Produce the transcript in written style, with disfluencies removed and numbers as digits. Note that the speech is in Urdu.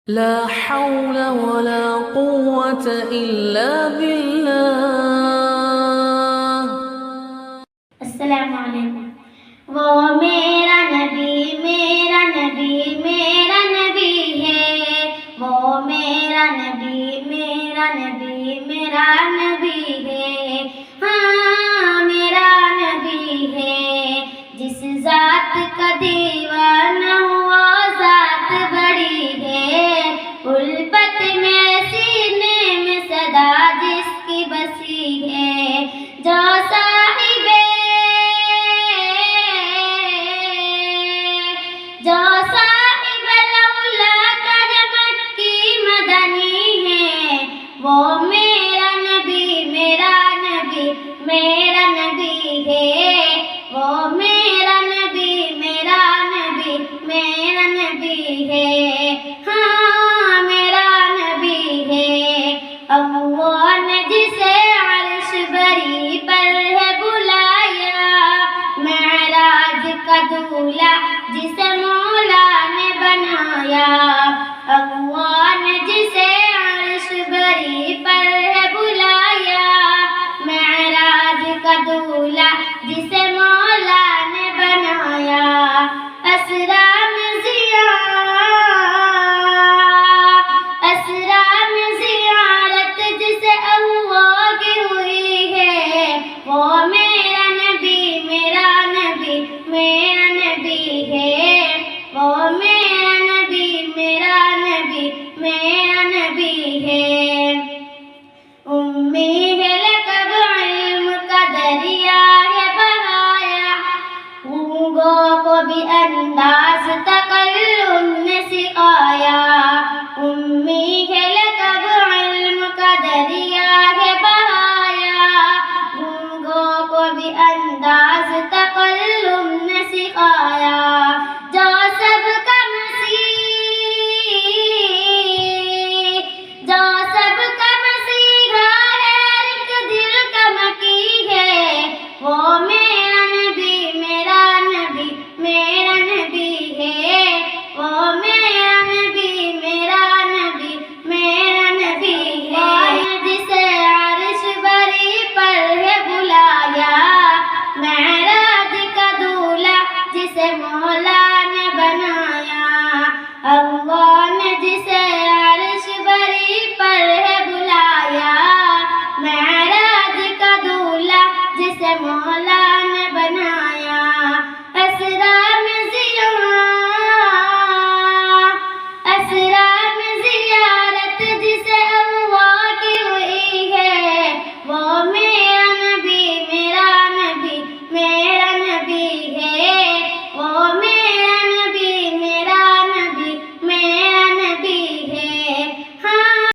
لا حول ولا قوة إلا بالله. السلام علیکم. وہ میرا نبی میرا نبی میرا نبی ہے، وہ میرا نبی میرا نبی میرا نبی ہے، ہاں میرا نبی ہے. جس ذات کا دیوانہ ہوا ذات بڑی ہے، الفت میں سینے میں صدا جس کی بسی ہے. جو صاحب لولا کرمت کی مدنی ہے، وہ میرا نبی میرا نبی میرا نبی ہے، وہ میرا نبی میرا نبی میرا نبی ہے، ہاں میرا نبی ہے. اللہ نے جسے عرش بری پر ہے بلایا، معراج کا دولہا جسے مولا نے بنایا. اللہ نے جسے عرش بری پر ہے بلایا، معراج کا دولہا جسے مولا نے بنایا. اسرا میں زیارت جسے اللہ کی ہوئی ہے، وہ میرا نبی میرا نبی میرا نبی ہے، وہ میرا نبی میرا نبی میرا